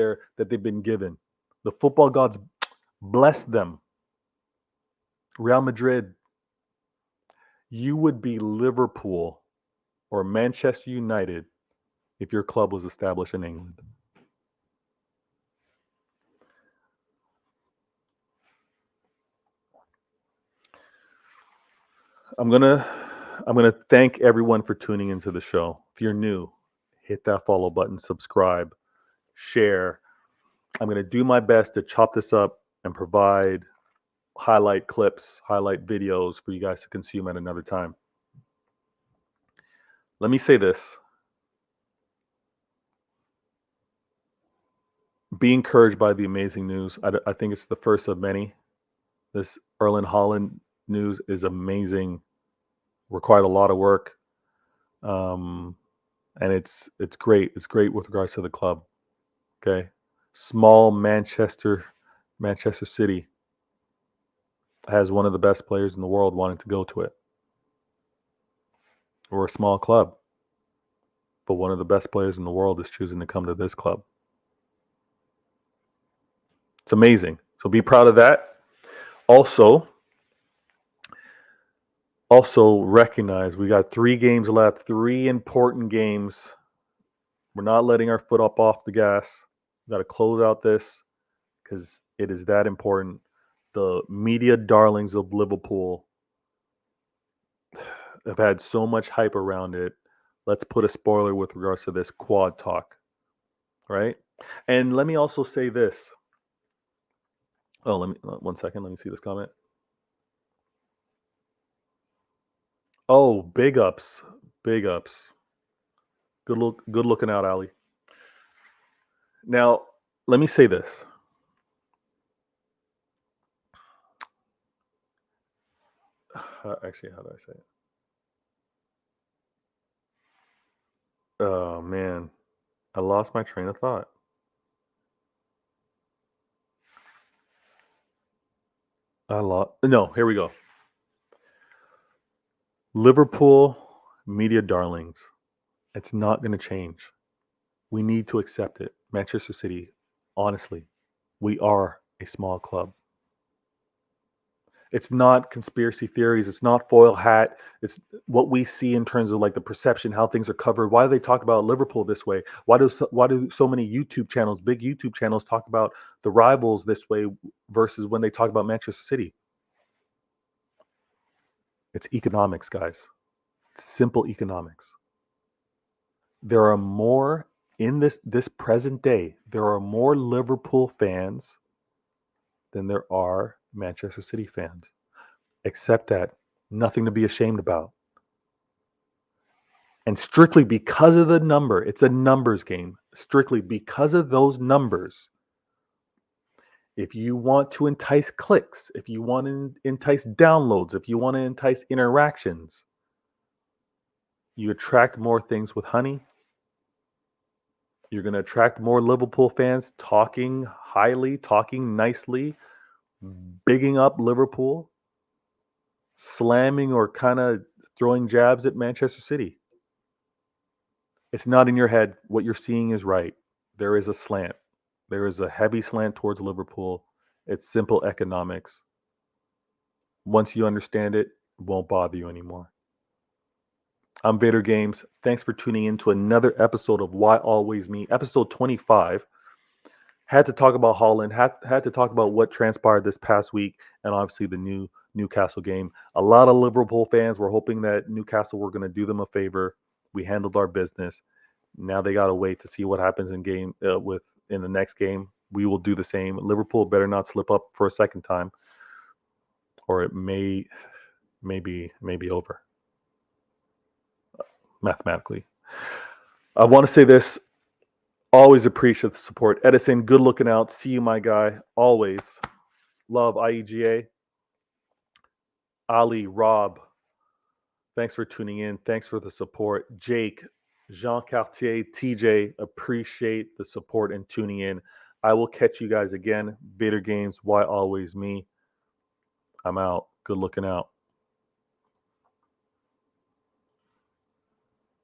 they've been given. The football gods bless them. Real Madrid, you would be Liverpool or Manchester United if your club was established in England. I'm gonna thank everyone for tuning into the show. If you're new, hit that follow button, subscribe, share. I'm gonna do my best to chop this up and provide highlight clips, highlight videos for you guys to consume at another time. Let me say this. Be encouraged by the amazing news. I think it's the first of many. This Erling Haaland news is amazing. Required a lot of work, um, and it's great. It's great with regards to the club. Okay, small Manchester City has one of the best players in the world wanting to go to it. We're a small club, but one of the best players in the world is choosing to come to this club. It's amazing. So be proud of that. Also, recognize we got 3 games left, 3 important games. We're not letting our foot up off the gas. We got to close out this because it is that important. The media darlings of Liverpool have had so much hype around it. Let's put a spoiler with regards to this quad talk, right? And let me also say this. Oh, let me 1 second. Let me see this comment. Oh, big ups, big ups. Good looking out, Ali. Now, let me say this. Actually, how do I say it? Oh man, I lost my train of thought. I lost. No, here we go. Liverpool media darlings. It's not going to change. We need to accept it. Manchester City, honestly, we are a small club. It's not conspiracy theories. It's not foil hat. It's what we see in terms of like the perception, how things are covered. Why do they talk about Liverpool this way? Why do so many YouTube channels, big YouTube channels, talk about the rivals this way versus when they talk about Manchester City? It's economics, guys. It's simple economics. There are more in this present day. There are more Liverpool fans than there are Manchester City fans. Accept that. Nothing to be ashamed about. And strictly because of the number, it's a numbers game. Strictly because of those numbers, if you want to entice clicks, if you want to entice downloads, if you want to entice interactions, you attract more things with honey. You're going to attract more Liverpool fans talking highly, talking nicely, bigging up Liverpool, slamming or kind of throwing jabs at Manchester City. It's not in your head. What you're seeing is right. There is a slant. There is a heavy slant towards Liverpool. It's simple economics. Once you understand it, it won't bother you anymore. I'm Vader Games. Thanks for tuning in to another episode of Why Always Me, episode 25. Had to talk about Haaland, had to talk about what transpired this past week, and obviously the new Newcastle game. A lot of Liverpool fans were hoping that Newcastle were going to do them a favor. We handled our business. Now they got to wait to see what happens in the next game. We will do the same. Liverpool better not slip up for a second time, or it may be over mathematically. I want to say this. Always appreciate the support. Edison, good looking out. See you, my guy. Always. Love IEGA. Ali, Rob, thanks for tuning in. Thanks for the support. Jake, Jean Cartier, TJ, appreciate the support and tuning in. I will catch you guys again. Vader Games, why always me? I'm out. Good looking out.